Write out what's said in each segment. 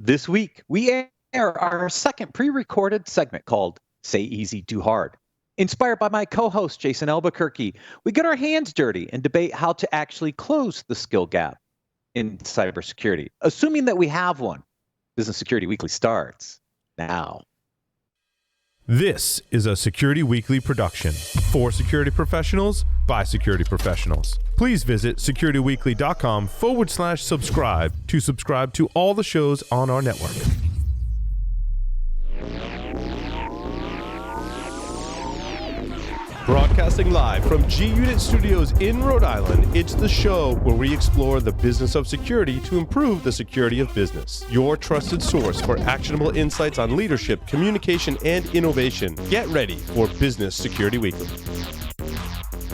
This week, we air our second pre-recorded segment called Say Easy, Do Hard. Inspired by my co-host, Jason Albuquerque, we get our hands dirty and debate how to actually close the skill gap in cybersecurity, assuming that we have one. Business Security Weekly starts now. This is a Security Weekly production for security professionals by security professionals. Please visit securityweekly.com/subscribe to subscribe to all the shows on our network. Broadcasting live from G-Unit Studios in Rhode Island, it's the show where we explore the business of security to improve the security of business. Your trusted source for actionable insights on leadership, communication, and innovation. Get ready for Business Security Weekly.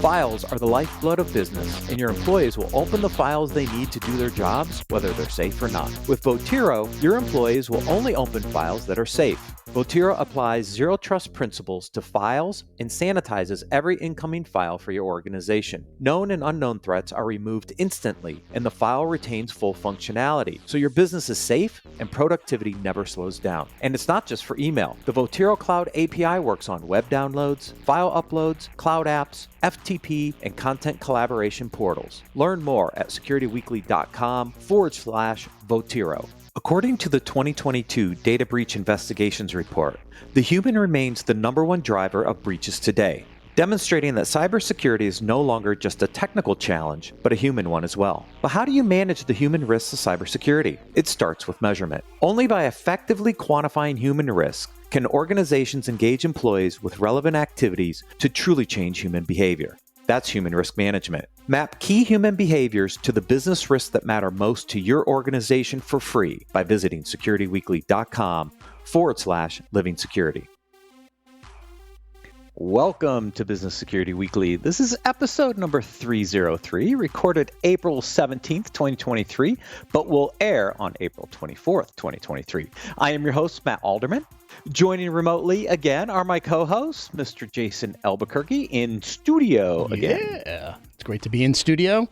Files are the lifeblood of business, and your employees will open the files they need to do their jobs, whether they're safe or not. With Votiro, your employees will only open files that are safe. Votiro applies zero trust principles to files and sanitizes every incoming file for your organization. Known and unknown threats are removed instantly, and the file retains full functionality, so your business is safe and productivity never slows down. And it's not just for email. The Votiro Cloud API works on web downloads, file uploads, cloud apps, FTP, and content collaboration portals. Learn more at securityweekly.com/Votiro. According to the 2022 Data Breach Investigations Report, the human remains the #1 driver of breaches today, demonstrating that cybersecurity is no longer just a technical challenge, but a human one as well. But how do you manage the human risks of cybersecurity? It starts with measurement. Only by effectively quantifying human risk can organizations engage employees with relevant activities to truly change human behavior. That's human risk management. Map key human behaviors to the business risks that matter most to your organization for free by visiting securityweekly.com/living security. Welcome to Business Security Weekly. This is episode number 303, recorded April 17th, 2023, but will air on April 24th, 2023. I am your host, Matt Alderman. Joining remotely again are my co-hosts, Mr. Jason Albuquerque in studio again. Yeah, it's great to be in studio.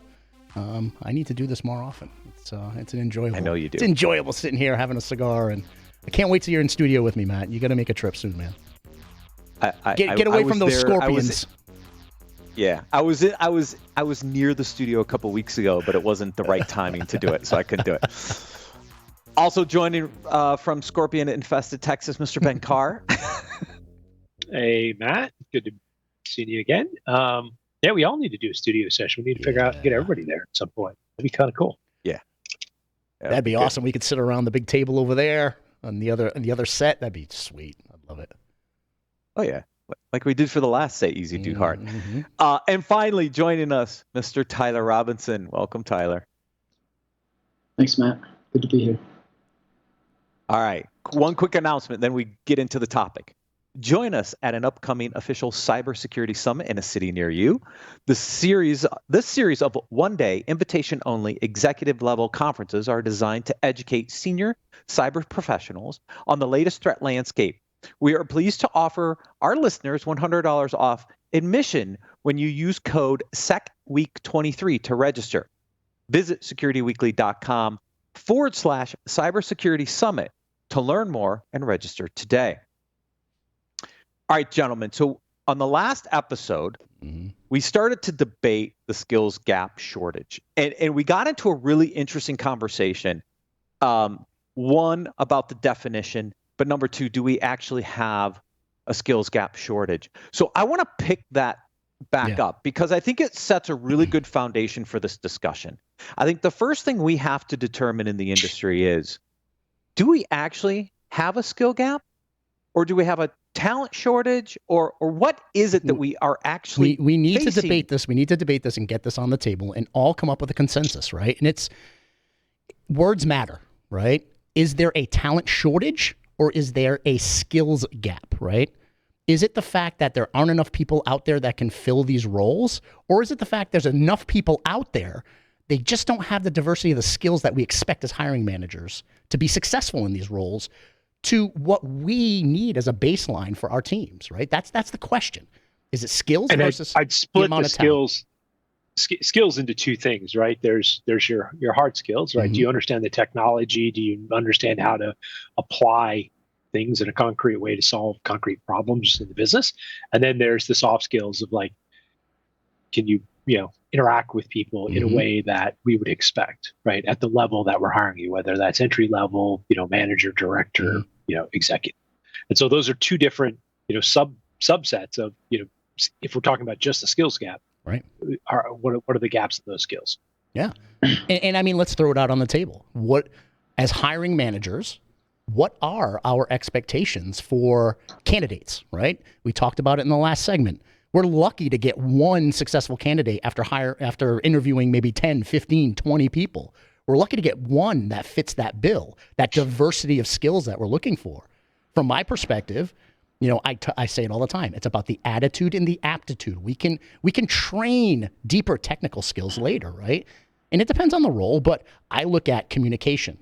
I need to do this more often. It's an enjoyable. I know you do. It's enjoyable sitting here having a cigar, and I can't wait till you're in studio with me, Matt. You got to make a trip soon, man. Get away from those scorpions. I was near the studio a couple weeks ago, but it wasn't the right timing to do it, so I couldn't do it. Also joining from scorpion-infested Texas, Mr. Ben Carr. Hey, Matt. Good to see you again. Yeah, we all need to do a studio session. We need to figure out, get everybody there at some point. That'd be kind of cool. Yeah. That'd be awesome. We could sit around the big table over there on the other set. That'd be sweet. I'd love it. Oh, yeah. Like we did for the last Say Easy, Do Hard. Mm-hmm. And finally, joining us, Mr. Tyler Robinson. Welcome, Tyler. Thanks, Matt. Good to be here. All right. One quick announcement, then we get into the topic. Join us at an upcoming official cybersecurity summit in a city near you. This series of one-day, invitation-only, executive-level conferences are designed to educate senior cyber professionals on the latest threat landscape. We are pleased to offer our listeners $100 off admission when you use code SECWEEK23 to register. Visit securityweekly.com/cybersecurity summit to learn more and register today. All right, gentlemen. So on the last episode, we started to debate the skills gap shortage. And we got into a really interesting conversation. One, about the definition. But number two, do we actually have a skills gap shortage? So I want to pick that back up because I think it sets a really good foundation for this discussion. I think the first thing we have to determine in the industry is, do we actually have a skill gap, or do we have a talent shortage, or what is it that we are actually we need facing? to debate this. We need to debate this and get this on the table and all come up with a consensus, right? And it's words matter, right? Is there a talent shortage? Or is there a skills gap, right? Is it the fact that there aren't enough people out there that can fill these roles? Or is it the fact there's enough people out there, they just don't have the diversity of the skills that we expect as hiring managers to be successful in these roles to what we need as a baseline for our teams, right? That's the question. Is it skills and versus I'd split the amount of talent? skills into two things, right? There's your hard skills, right? Do you understand the technology? Do you understand how to apply things in a concrete way to solve concrete problems in the business? And then there's the soft skills of like, can you interact with people in a way that we would expect, right? At the level that we're hiring you, whether that's entry level, manager, director, executive. And so those are two different, subsets of, if we're talking about just the skills gap, right? What are the gaps in those skills? Yeah. And I mean, let's throw it out on the table. As hiring managers, what are our expectations for candidates, right? We talked about it in the last segment. We're lucky to get one successful candidate after interviewing maybe 10, 15, 20 people. We're lucky to get one that fits that bill, that diversity of skills that we're looking for. From my perspective, I say it all the time. It's about the attitude and the aptitude. We can train deeper technical skills later, right? And it depends on the role, but I look at communication,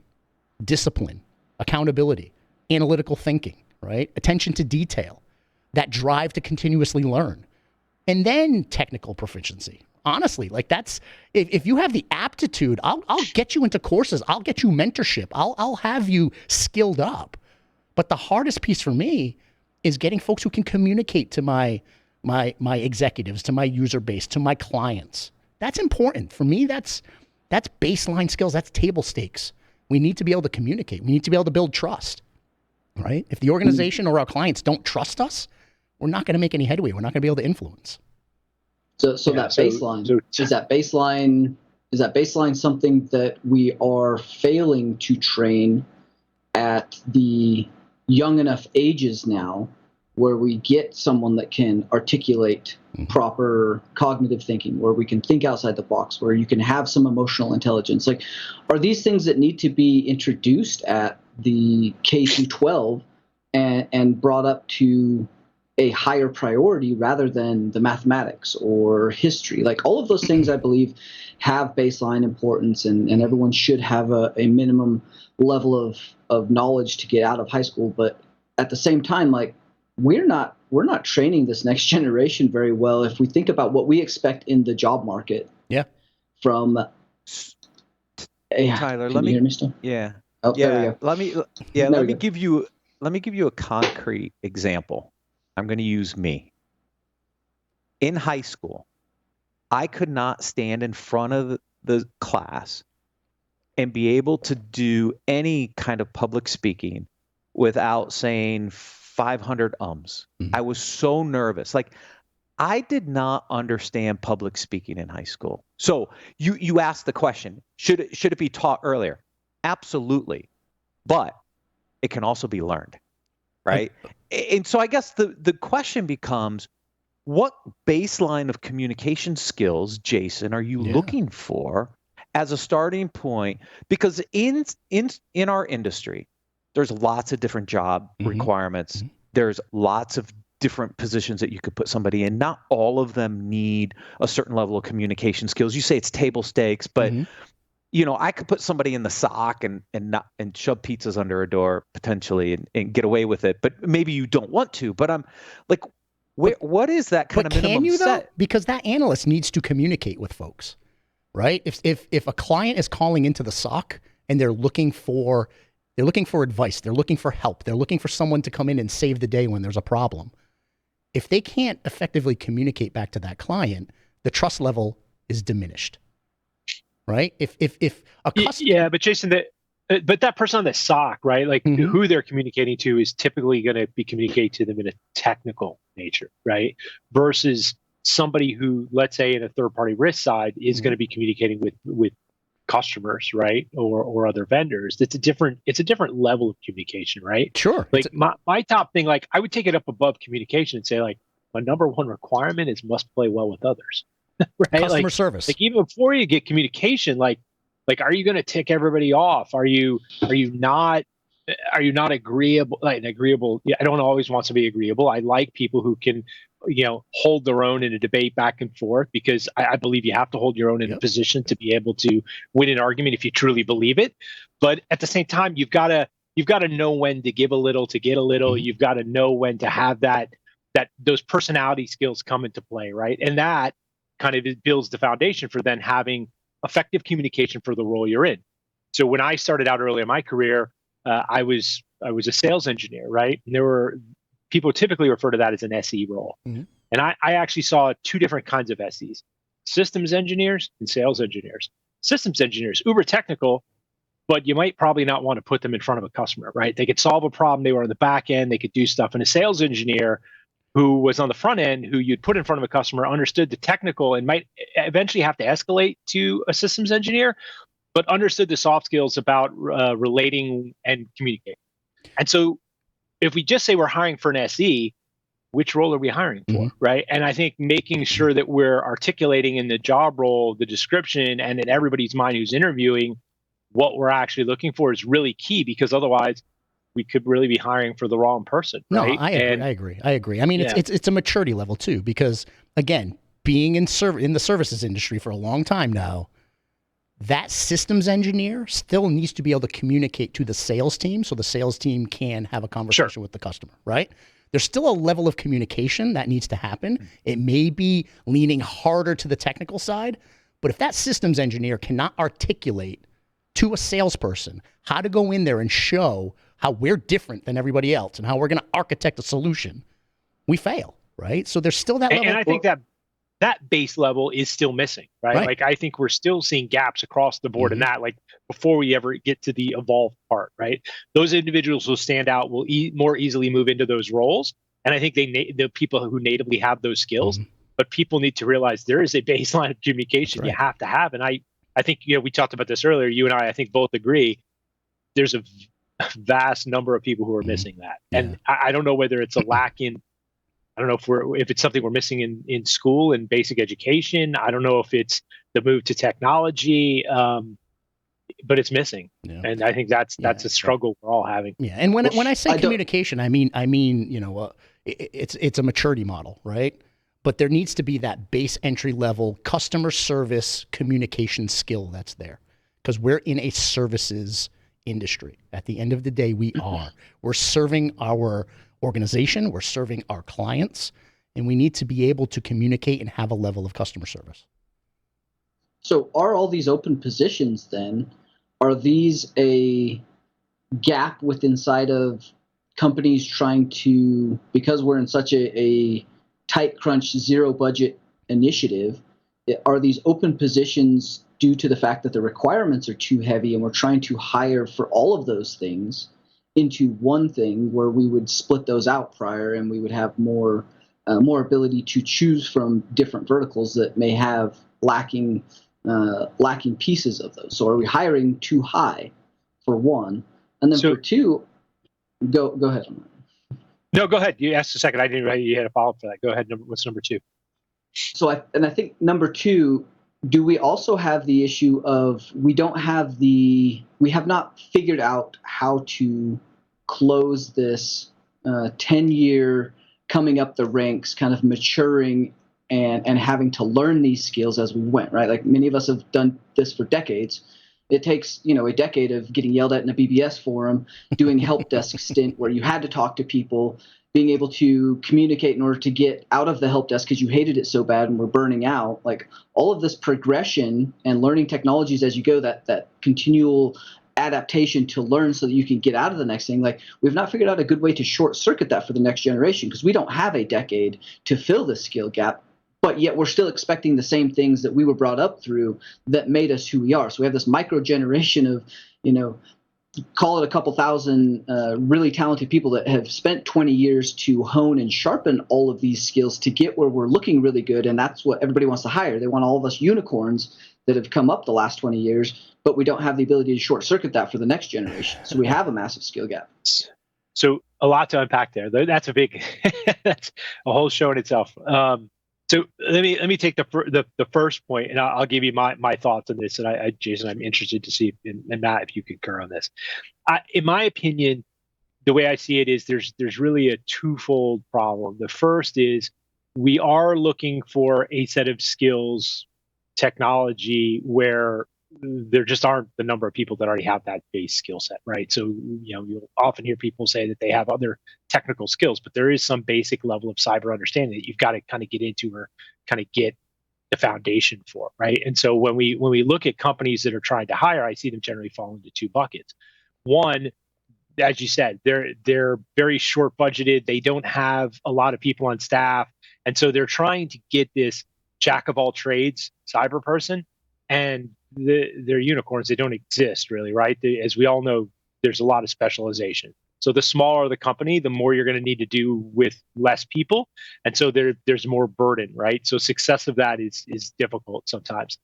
discipline, accountability, analytical thinking, right? Attention to detail, that drive to continuously learn, and then technical proficiency. Honestly, like that's, if you have the aptitude, I'll get you into courses. I'll get you mentorship. I'll have you skilled up. But the hardest piece for me is getting folks who can communicate to my executives, to my user base, to my clients. That's important. For me, that's baseline skills. That's table stakes. We need to be able to communicate. We need to be able to build trust, right? If the organization or our clients don't trust us, we're not going to make any headway. We're not going to be able to influence. So is that baseline something that we are failing to train at the young enough ages now, where we get someone that can articulate proper cognitive thinking, where we can think outside the box, where you can have some emotional intelligence? Like, are these things that need to be introduced at the K through 12 and brought up to a higher priority rather than the mathematics or history? Like, all of those things, I believe, have baseline importance, and everyone should have a minimum level of knowledge to get out of high school. But at the same time, like, we're not training this next generation very well if we think about what we expect in the job market. Yeah. From Tyler, let me hear me still? Yeah. Oh, yeah. There we go. Let me give you a concrete example. I'm going to use me. In high school, I could not stand in front of the class and be able to do any kind of public speaking without saying 500 ums. I was so nervous. Like, I did not understand public speaking in high school. So you asked the question, should it be taught earlier? Absolutely. But it can also be learned, right? And so I guess the question becomes, what baseline of communication skills, Jason, are you looking for as a starting point? Because in our industry, there's lots of different job requirements. There's lots of different positions that you could put somebody in. Not all of them need a certain level of communication skills. You say it's table stakes, but I could put somebody in the SOC and shove pizzas under a door potentially and get away with it. But maybe you don't want to. But I'm like, what is that kind of minimum can you, set? though? Because that analyst needs to communicate with folks, right? If a client is calling into the SOC and they're looking for advice, they're looking for help, they're looking for someone to come in and save the day when there's a problem. If they can't effectively communicate back to that client, the trust level is diminished, right? If a customer, but Jason, that person on the SOC, right? Like, who they're communicating to is typically going to be communicating to them in a technical nature, right? Versus somebody who, let's say, in a third-party risk side, is going to be communicating with customers, right, or other vendors. It's a different level of communication, right? Sure. Like, my top thing, like, I would take it up above communication and say, like, my number one requirement is must play well with others, right? Customer service. Like, even before you get communication, like, are you going to tick everybody off? Are you not agreeable? Like, agreeable. Yeah, I don't always want to be agreeable. I like people who can, hold their own in a debate back and forth, because I believe you have to hold your own in a position to be able to win an argument if you truly believe it. But at the same time, you've got to know when to give a little to get a little. You've got to know when to have those personality skills come into play, right? And that kind of builds the foundation for then having effective communication for the role you're in. So when I started out early in my career, I was a sales engineer, right? And there were people typically refer to that as an SE role. Mm-hmm. And I actually saw two different kinds of SEs: systems engineers and sales engineers. Systems engineers, uber technical, but you might probably not want to put them in front of a customer, right? They could solve a problem. They were on the back end. They could do stuff. And a sales engineer who was on the front end, who you'd put in front of a customer, understood the technical and might eventually have to escalate to a systems engineer, but understood the soft skills about relating and communicating. And so if we just say we're hiring for an SE, which role are we hiring for, right? And I think making sure that we're articulating in the job role, the description, and in everybody's mind who's interviewing what we're actually looking for is really key, because otherwise we could really be hiring for the wrong person, right? No, I agree. I mean, it's a maturity level too, because again, being in the services industry for a long time now, that systems engineer still needs to be able to communicate to the sales team so the sales team can have a conversation with the customer, right? There's still a level of communication that needs to happen. It may be leaning harder to the technical side, but if that systems engineer cannot articulate to a salesperson how to go in there and show how we're different than everybody else and how we're going to architect a solution, we fail, right? So there's still that level. And I think that base level is still missing, right? Like I think we're still seeing gaps across the board in that, like before we ever get to the evolved part, right? Those individuals will stand out, will more easily move into those roles. And I think the people who natively have those skills, but people need to realize there is a baseline of communication you have to have. And I think, we talked about this earlier, you and I think both agree, there's a vast number of people who are missing that. And I don't know whether it's a lack in, I don't know if it's something we're missing in school and basic education. I don't know if it's the move to technology, but it's missing. Yeah. And I think that's a struggle we're all having. Yeah. And when I say communication, I mean, it's a maturity model, right? But there needs to be that base entry level customer service communication skill that's there, because we're in a services industry. At the end of the day, we're serving our organization, we're serving our clients, and we need to be able to communicate and have a level of customer service. So are all these open positions then, are these a gap inside of companies trying to, because we're in such a tight crunch, zero budget initiative, are these open positions due to the fact that the requirements are too heavy and we're trying to hire for all of those things into one thing where we would split those out prior and we would have more ability to choose from different verticals that may have lacking pieces of those? So are we hiring too high for one? And then for two, go ahead. No, go ahead. You asked a second. I didn't know you had a follow-up for that. Go ahead. What's number two? So I think number two, do we also have the issue of we have not figured out how to close this 10-year coming up the ranks, kind of maturing and having to learn these skills as we went, right? Like many of us have done this for decades. It takes, a decade of getting yelled at in a BBS forum, doing help desk stint where you had to talk to people, being able to communicate in order to get out of the help desk because you hated it so bad and were burning out. Like all of this progression and learning technologies as you go, that continual adaptation to learn so that you can get out of the next thing. Like we've not figured out a good way to short circuit that for the next generation, because we don't have a decade to fill this skill gap. But yet we're still expecting the same things that we were brought up through that made us who we are. So we have this micro generation of, call it a couple thousand really talented people that have spent 20 years to hone and sharpen all of these skills to get where we're looking really good. And that's what everybody wants to hire. They want all of us unicorns that have come up the last 20 years, but we don't have the ability to short circuit that for the next generation. So we have a massive skill gap. So a lot to unpack there. That's that's a whole show in itself. So let me take the first point, and I'll give you my thoughts on this. And Jason, I'm interested to see, and Matt, if you concur on this. In my opinion, the way I see it is there's really a twofold problem. The first is we are looking for a set of skills, technology, where there just aren't the number of people that already have that base skill set, right? So, you'll often hear people say that they have other technical skills, but there is some basic level of cyber understanding that you've got to kind of get into or kind of get the foundation for, right? And so when we look at companies that are trying to hire, I see them generally fall into two buckets. One, as you said, they're very short budgeted. They don't have a lot of people on staff, and so they're trying to get this jack of all trades cyber person, and they're unicorns. They don't exist really, right? As we all know, there's a lot of specialization. So the smaller the company, the more you're going to need to do with less people, and so there's more burden, right? So success of that is difficult sometimes.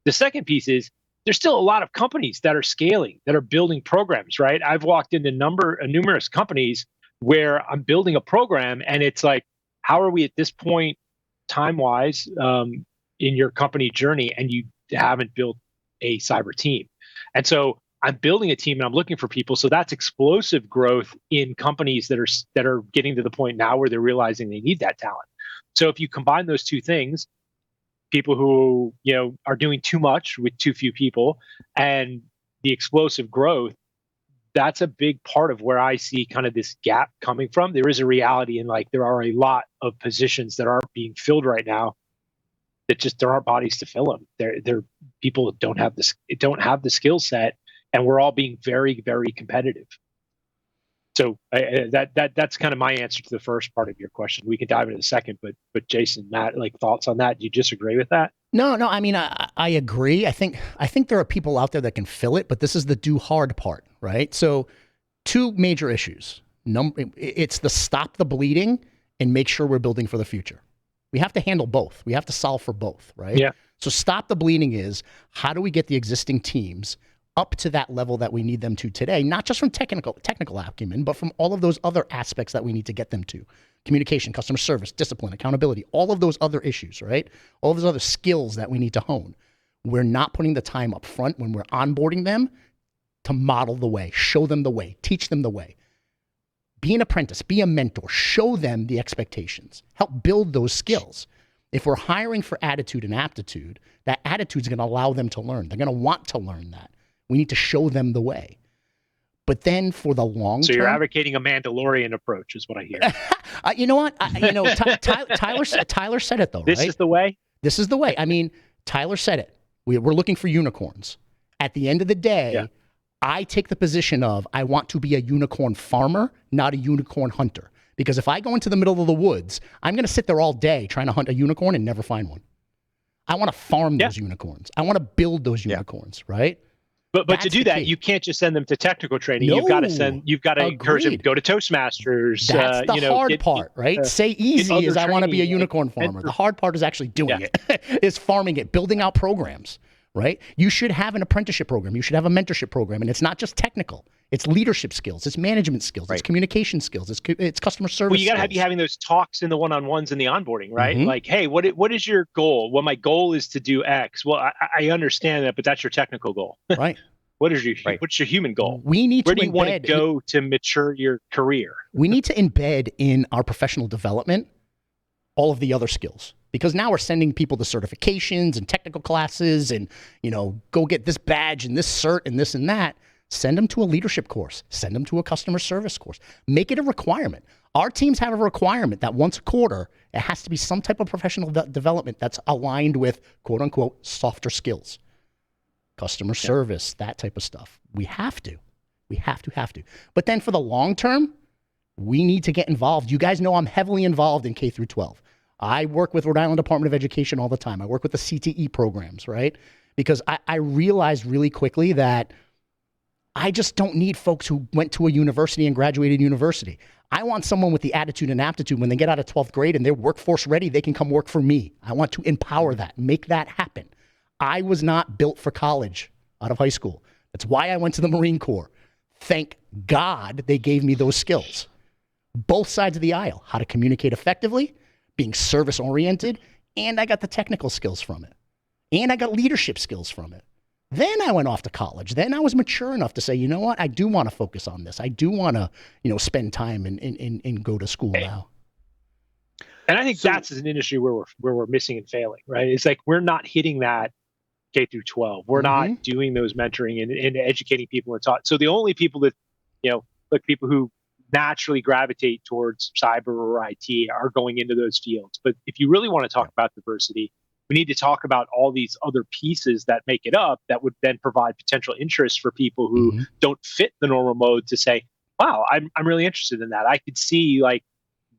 The second piece is there's still a lot of companies that are scaling, that are building programs, right? I've walked into numerous companies where I'm building a program, and it's like, how are we at this point, time-wise, in your company journey, and you haven't built a cyber team? And so I'm building a team and I'm looking for people. So that's explosive growth in companies that are getting to the point now where they're realizing they need that talent. So if you combine those two things, people who are doing too much with too few people and the explosive growth, that's a big part of where I see kind of this gap coming from. There is a reality in there are a lot of positions that aren't being filled right now that just there aren't bodies to fill them. They're people that don't have the skill set, and we're all being very, very competitive. So that's kind of my answer to the first part of your question. We can dive into the second, but Jason, Matt, thoughts on that? Do you disagree with that? No. I mean, I agree. I think there are people out there that can fill it, but this is the do hard part, right? So, two major issues. It's the stop the bleeding and make sure we're building for the future. We have to handle both. We have to solve for both, right? Yeah. So stop the bleeding is, how do we get the existing teams up to that level that we need them to today, not just from technical acumen, but from all of those other aspects that we need to get them to. Communication, customer service, discipline, accountability, all of those other issues, right? All of those other skills that we need to hone. We're not putting the time up front when we're onboarding them to model the way, show them the way, teach them the way. Be an apprentice, be a mentor, show them the expectations, help build those skills. If we're hiring for attitude and aptitude, that attitude is going to allow them to learn. They're going to want to learn that. We need to show them the way. But then for the long term... So you're advocating a Mandalorian approach is what I hear. You know what? Tyler said it though, right? This is the way? This is the way. I mean, Tyler said it. We're looking for unicorns. At the end of the day, I take the position of I want to be a unicorn farmer, not a unicorn hunter. Because if I go into the middle of the woods, I'm going to sit there all day trying to hunt a unicorn and never find one. I want to farm those unicorns. I want to build those unicorns, right? But to do that, you can't just send them to technical training. You've got to encourage them to go to Toastmasters. That's the hard part, right? Say easy is I want to be a unicorn farmer. The hard part is actually doing it, is farming it, building out programs, right? You should have an apprenticeship program. You should have a mentorship program. And it's not just technical. It's leadership skills. It's management skills. It's communication skills. It's customer service. Well, you got to be having those talks in the one-on-ones and the onboarding, right? Mm-hmm. Like, hey, what is your goal? Well, my goal is to do X. Well, I understand that, but that's your technical goal. Right. What's your human goal? We need Where to do you want to go to mature your career? We need to embed in our professional development all of the other skills. Because now we're sending people to certifications and technical classes and, go get this badge and this cert and this and that. Send them to a leadership course. Send them to a customer service course. Make it a requirement. Our teams have a requirement that once a quarter, it has to be some type of professional development that's aligned with, quote unquote, softer skills. Customer service, that type of stuff. We have to. But then for the long term, we need to get involved. You guys know I'm heavily involved in K through 12. I work with Rhode Island Department of Education all the time. I work with the CTE programs, right? Because I realized really quickly that I just don't need folks who went to a university and graduated university. I want someone with the attitude and aptitude when they get out of 12th grade and they're workforce ready, they can come work for me. I want to empower that, make that happen. I was not built for college out of high school. That's why I went to the Marine Corps. Thank God they gave me those skills. Both sides of the aisle, how to communicate effectively, being service-oriented, and I got the technical skills from it. And I got leadership skills from it. Then I went off to college. Then I was mature enough to say, you know what? I do want to focus on this. I do want to, spend time and go to school now. And I think that's an industry where we're missing and failing, right? It's like we're not hitting that K through 12. We're not doing those mentoring and educating people and taught. So the only people that, people who naturally gravitate towards cyber or IT are going into those fields. But if you really want to talk about diversity, we need to talk about all these other pieces that make it up that would then provide potential interest for people who don't fit the normal mode to say, wow, I'm really interested in that. I could see like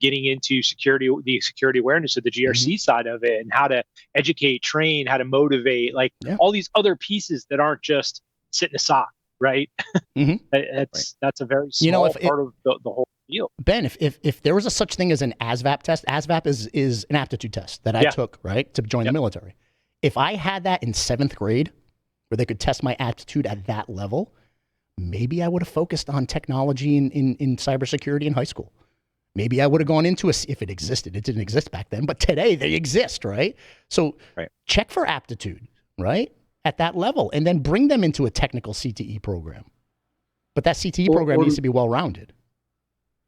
getting into security, the security awareness of the GRC side of it, and how to educate, train, how to motivate, like all these other pieces that aren't just sit in a sock, right? That's a very small part of the whole deal. Ben, if there was a such thing as an ASVAB test, ASVAB is an aptitude test that I took, right, to join the military. If I had that in 7th grade, where they could test my aptitude at that level, maybe I would have focused on technology in cybersecurity in high school. Maybe I would have gone into if it existed. It didn't exist back then, but today they exist, right? So check for aptitude, right, at that level, and then bring them into a technical CTE program. But that CTE program needs to be well-rounded.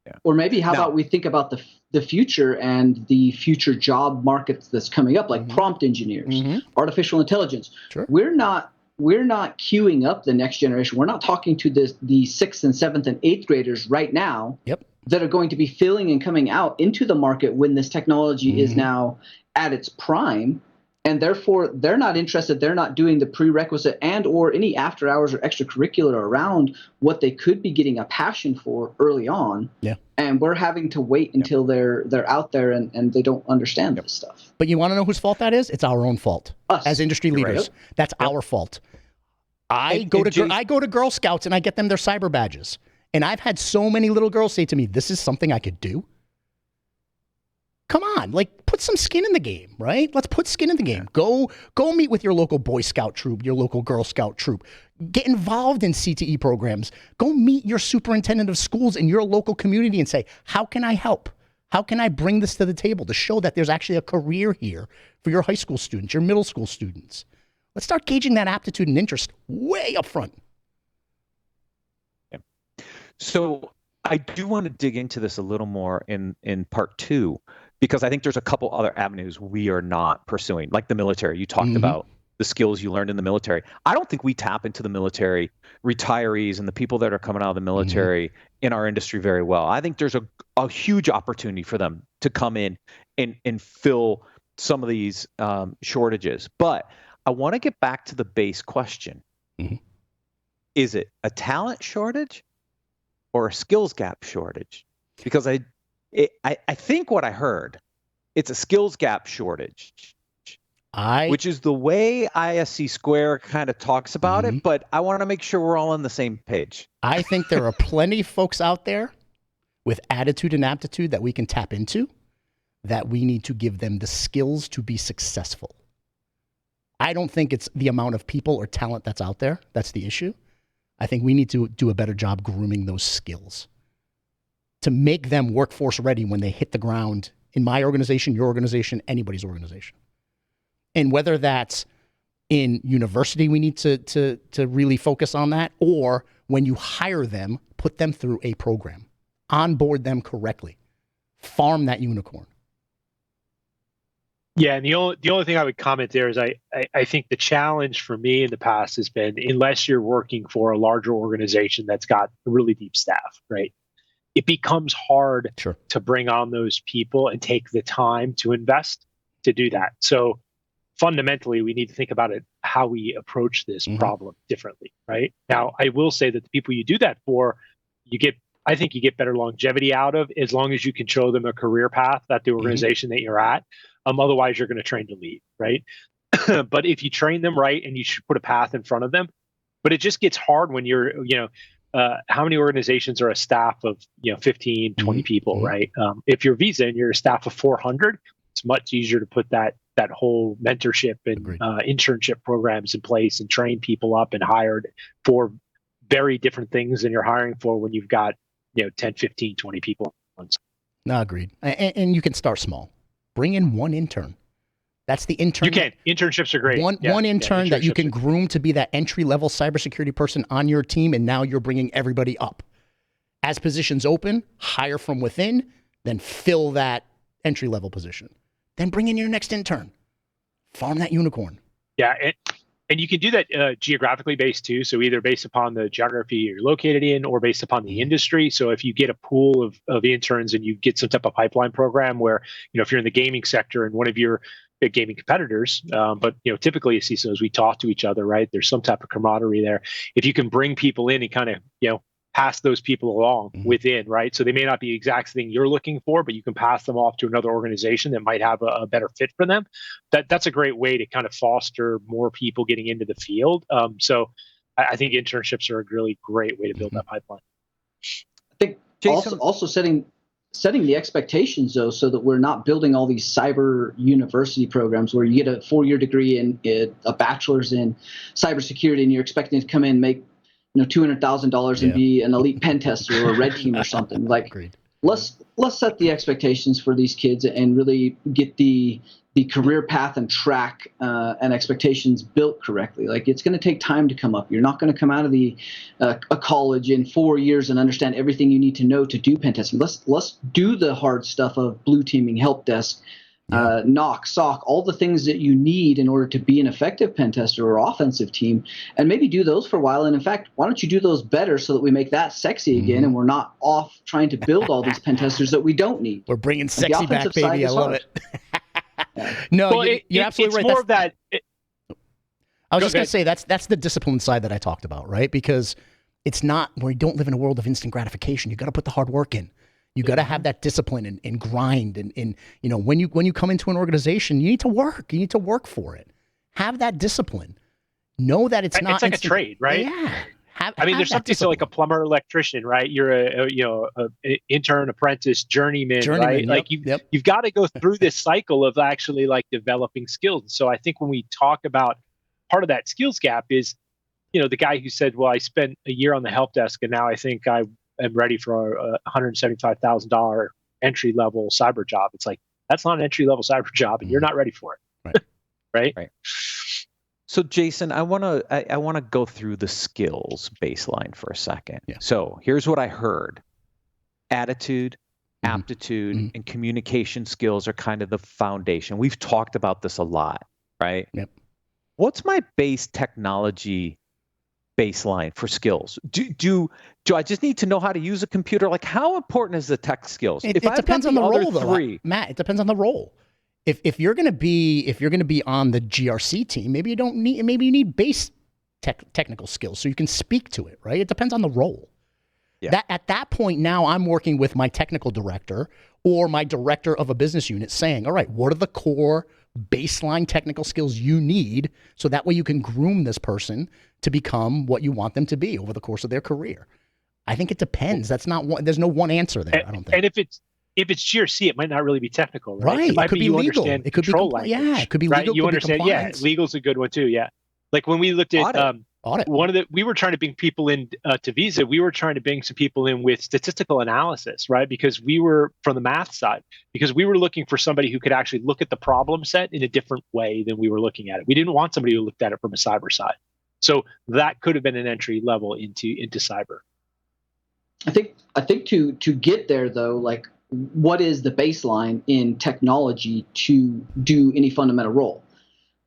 Yeah. Or maybe how about we think about the future and the future job markets that's coming up, like prompt engineers, artificial intelligence. Sure. We're not queuing up the next generation. We're not talking to the 6th and 7th and 8th graders right now that are going to be filling and coming out into the market when this technology is now at its prime. And therefore, they're not interested. They're not doing the prerequisite and or any after hours or extracurricular around what they could be getting a passion for early on. Yeah. And we're having to wait until they're out there and they don't understand this stuff. But you want to know whose fault that is? It's our own fault. Us. As industry leaders. That's our fault. I go to Girl Scouts and I get them their cyber badges. And I've had so many little girls say to me, this is something I could do. Come on, like put some skin in the game, right? Let's put skin in the game. Go meet with your local Boy Scout troop, your local Girl Scout troop. Get involved in CTE programs. Go meet your superintendent of schools in your local community and say, how can I help? How can I bring this to the table to show that there's actually a career here for your high school students, your middle school students? Let's start gauging that aptitude and interest way up front. So I do want to dig into this a little more in part 2, because I think there's a couple other avenues we are not pursuing, like the military. You talked about the skills you learned in the military. I don't think we tap into the military retirees and the people that are coming out of the military in our industry very well. I think there's a huge opportunity for them to come in and fill some of these shortages. But I want to get back to the base question. Is it a talent shortage or a skills gap shortage? Because I think what I heard, it's a skills gap shortage, which is the way ISC Square kind of talks about it, but I want to make sure we're all on the same page. I think there are plenty of folks out there with attitude and aptitude that we can tap into, that we need to give them the skills to be successful. I don't think it's the amount of people or talent that's out there that's the issue. I think we need to do a better job grooming those skills to make them workforce ready when they hit the ground in my organization, your organization, anybody's organization. And whether that's in university, we need to really focus on that, or when you hire them, put them through a program, onboard them correctly, farm that unicorn. Yeah, and the only thing I would comment there is I think the challenge for me in the past has been, unless you're working for a larger organization that's got a really deep staff, right? It becomes hard to bring on those people and take the time to invest to do that. So fundamentally, we need to think about it, how we approach this problem differently, right? Now, I will say that the people you do that for, I think you get better longevity out of, as long as you can show them a career path at the organization that you're at. Otherwise, you're going to train to leave, right? But if you train them right and you should put a path in front of them, but it just gets hard when you're, how many organizations are a staff of, 15, 20 people, right? If you're Visa and you're a staff of 400, it's much easier to put that whole mentorship and internship programs in place and train people up and hired for very different things than you're hiring for when you've got, 10, 15, 20 people. No, agreed. And you can start small. Bring in one intern. That's the intern. You can. Internships are great. One intern that you can groom to be that entry-level cybersecurity person on your team, and now you're bringing everybody up. As positions open, hire from within, then fill that entry-level position. Then bring in your next intern. Farm that unicorn. Yeah, and you can do that geographically based too. So either based upon the geography you're located in or based upon the industry. So if you get a pool of interns and you get some type of pipeline program where, if you're in the gaming sector and one of your gaming competitors, but typically you see, so as we talk to each other, right, there's some type of camaraderie there. If you can bring people in and kind of pass those people along within, right, so they may not be the exact thing you're looking for, but you can pass them off to another organization that might have a better fit for them. That's a great way to kind of foster more people getting into the field. So I think internships are a really great way to build that pipeline. I think also setting the expectations, though, so that we're not building all these cyber university programs where you get a 4-year degree and a bachelor's in cybersecurity, and you're expecting to come in and make $200,000 and be an elite pen tester or a red team or something. Like, Agreed. let's set the expectations for these kids and really get the career path and track and expectations built correctly. Like, it's going to take time to come up. You're not going to come out of a college in 4 years and understand everything you need to know to do pen testing. Let's do the hard stuff of blue teaming, help desk, knock, SOC, all the things that you need in order to be an effective pen tester or offensive team, and maybe do those for a while. And in fact, why don't you do those better so that we make that sexy again, and we're not off trying to build all these pen testers that we don't need. We're bringing sexy back, baby. I love it. No, well, you're absolutely right. More of that. I was just going to say that's the discipline side that I talked about, right? Because it's not, we don't live in a world of instant gratification. You got to put the hard work in. You got to have that discipline and grind. And when you come into an organization, you need to work. You need to work for it. Have that discipline. Know that it's not. It's like a trade, right? Yeah. There's something to like a plumber, electrician, right? You're a intern, apprentice, journeyman, right? Yep, like you've got to go through this cycle of actually like developing skills. So I think when we talk about part of that skills gap is, the guy who said, well, I spent a year on the help desk and now I think I am ready for a $175,000 entry level cyber job. It's like, that's not an entry level cyber job and you're not ready for it. Right. Right. So Jason, I want to go through the skills baseline for a second. Yeah. So here's what I heard. Attitude, aptitude, and communication skills are kind of the foundation. We've talked about this a lot, right? Yep. What's my base technology baseline for skills? Do I just need to know how to use a computer? Like, how important is the tech skills? It depends on the role, though, Matt. It depends on the role. If you're going to be on the GRC team, maybe you need base technical skills so you can speak to it, right? It depends on the role. Yeah. At that point, now I'm working with my technical director or my director of a business unit saying, all right, what are the core baseline technical skills you need so that way you can groom this person to become what you want them to be over the course of their career. I think it depends. There's no one answer there, I don't think. And if it's GRC, it might not really be technical, right? Right. It might could be legal. It could be language, it could be legal. Right? You understand? Yeah, legal's a good one too. Yeah. Like when we looked at audit. We were trying to bring people in to Visa. We were trying to bring some people in with statistical analysis, right? Because we were from the math side, because we were looking for somebody who could actually look at the problem set in a different way than we were looking at it. We didn't want somebody who looked at it from a cyber side. So that could have been an entry level into cyber. I think to get there though, like, what is the baseline in technology to do any fundamental role?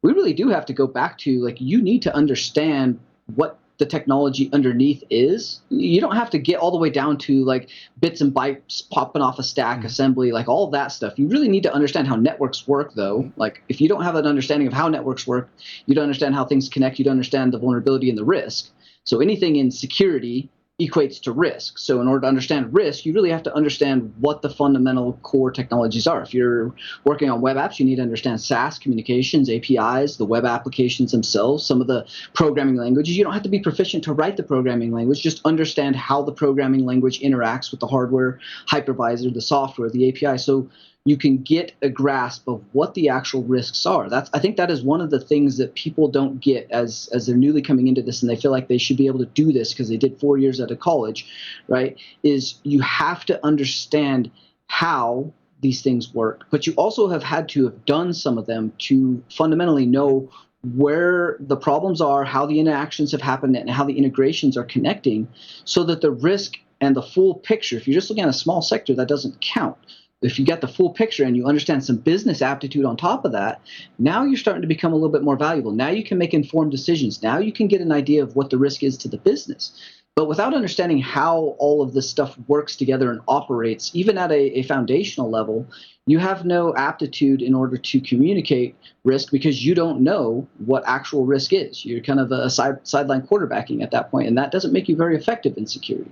We really do have to go back to, like, you need to understand what the technology underneath is. You don't have to get all the way down to like bits and bytes popping off a stack, assembly, like all of that stuff. You really need to understand how networks work, though. Like, if you don't have an understanding of how networks work, you don't understand how things connect, you don't understand the vulnerability and the risk. So anything in security equates to risk. So in order to understand risk, you really have to understand what the fundamental core technologies are. If you're working on web apps, you need to understand SaaS, communications, APIs, the web applications themselves, some of the programming languages. You don't have to be proficient to write the programming language. Just understand how the programming language interacts with the hardware, hypervisor, the software, the API. So you can get a grasp of what the actual risks are. I think that is one of the things that people don't get as they're newly coming into this and they feel like they should be able to do this because they did 4 years at a college, right? Is you have to understand how these things work, but you also have had to have done some of them to fundamentally know where the problems are, how the interactions have happened, and how the integrations are connecting, so that the risk and the full picture, if you're just looking at a small sector, that doesn't count. If you get the full picture and you understand some business aptitude on top of that, now you're starting to become a little bit more valuable. Now you can make informed decisions. Now you can get an idea of what the risk is to the business. But without understanding how all of this stuff works together and operates, even at a foundational level, you have no aptitude in order to communicate risk because you don't know what actual risk is. You're kind of a sideline quarterbacking at that point, and that doesn't make you very effective in security.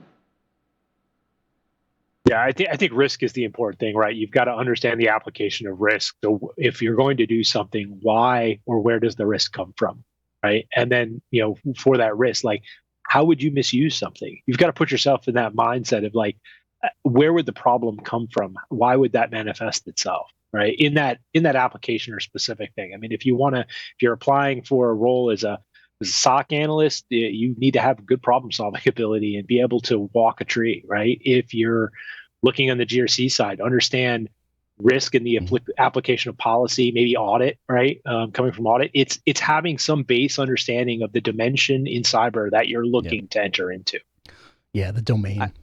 Yeah, I think risk is the important thing, right? You've got to understand the application of risk. So if you're going to do something, why or where does the risk come from, right? And then, for that risk, like, how would you misuse something? You've got to put yourself in that mindset of like, where would the problem come from? Why would that manifest itself, right? In that application or specific thing. I mean, if you're applying for a role as a SOC analyst, you need to have good problem solving ability and be able to walk a tree, right? If you're looking on the GRC side, understand risk in the application of policy, maybe audit, right? Coming from audit, it's having some base understanding of the dimension in cyber that you're looking to enter into. Yeah, the domain.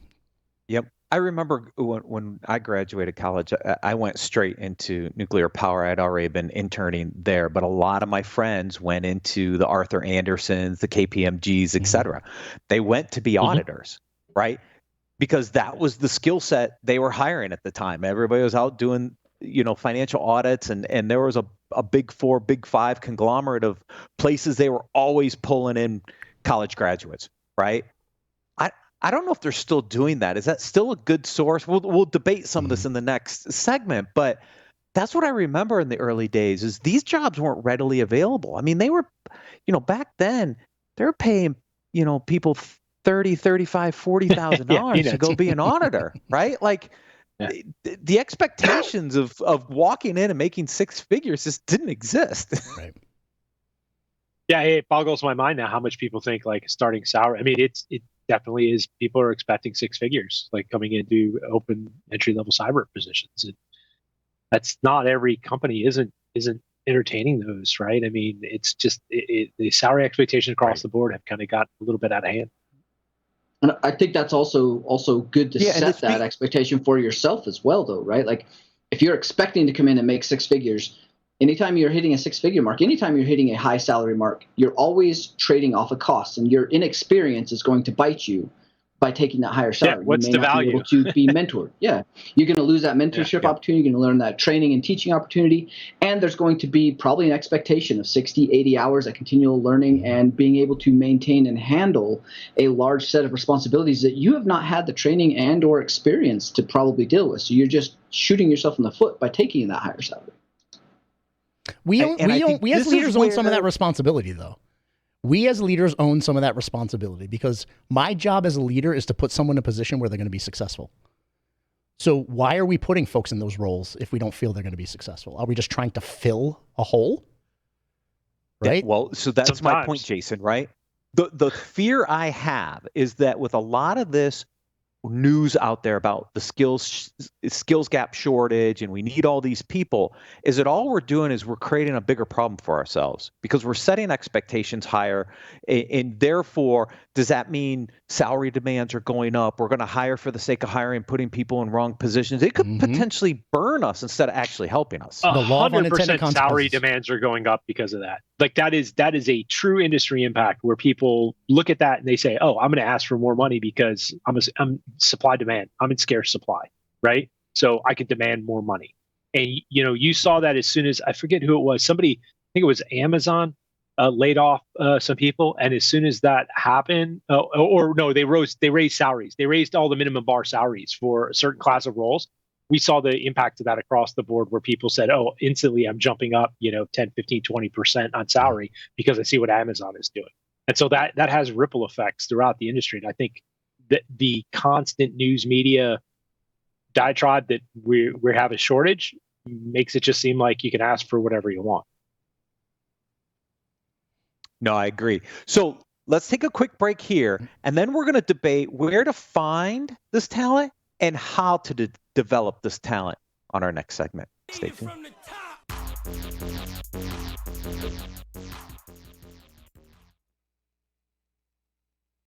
Yep. I remember when I graduated college, I went straight into nuclear power. I'd already been interning there, but a lot of my friends went into the Arthur Andersons, the KPMGs, et cetera. They went to be auditors, right? Because that was the skill set they were hiring at the time. Everybody was out doing, financial audits, and there was a big four, big five conglomerate of places they were always pulling in college graduates, right? I don't know if they're still doing that. Is that still a good source? We'll debate some of this in the next segment, but that's what I remember in the early days is these jobs weren't readily available. I mean, they were, back then they were paying, people $30,000, $35,000, $40,000 to go be an auditor, right? Like the expectations of walking in and making six figures just didn't exist. Right. Yeah, it boggles my mind now how much people think like starting salary. I mean, it definitely is. People are expecting six figures, like coming into open entry level cyber positions. That's not every company isn't entertaining those, right? I mean, it's just the salary expectations across the board have kind of got a little bit out of hand. And I think that's also good to set that expectation for yourself as well, though, right? Like if you're expecting to come in and make six figures, anytime you're hitting a six-figure mark, anytime you're hitting a high salary mark, you're always trading off of costs, and your inexperience is going to bite you by taking that higher salary. What's you may the not value? be able to be mentored. Yeah, you're going to lose that mentorship opportunity. You're going to learn that training and teaching opportunity, and there's going to be probably an expectation of 60, 80 hours of continual learning and being able to maintain and handle a large set of responsibilities that you have not had the training and or experience to probably deal with. So you're just shooting yourself in the foot by taking that higher salary. We as leaders own some of that responsibility, though. We as leaders own some of that responsibility because my job as a leader is to put someone in a position where they're going to be successful. So why are we putting folks in those roles if we don't feel they're going to be successful? Are we just trying to fill a hole? Right? Yeah, well, so that's my point, Jason, right? The fear I have is that with a lot of this news out there about the skills gap shortage and we need all these people, is that all we're doing is we're creating a bigger problem for ourselves because we're setting expectations higher, and therefore does that mean salary demands are going up? We're going to hire for the sake of hiring, putting people in wrong positions. It could potentially burn us instead of actually helping us. The law of unintended 100% salary demands are going up because of that. Like that is a true industry impact where people look at that and they say, "Oh, I'm going to ask for more money because I'm supply demand. I'm in scarce supply, right? So I could demand more money." And you saw that as soon as I forget who it was. Somebody, I think it was Amazon, laid off some people, and as soon as that happened, they raised salaries. They raised all the minimum bar salaries for a certain class of roles. We saw the impact of that across the board where people said, "Oh, instantly I'm jumping up, 10, 15, 20% on salary because I see what Amazon is doing." And so that has ripple effects throughout the industry. And I think that the constant news media diatribe that we have a shortage makes it just seem like you can ask for whatever you want. No, I agree. So let's take a quick break here, and then we're going to debate where to find this talent and how to develop this talent on our next segment. Stay tuned.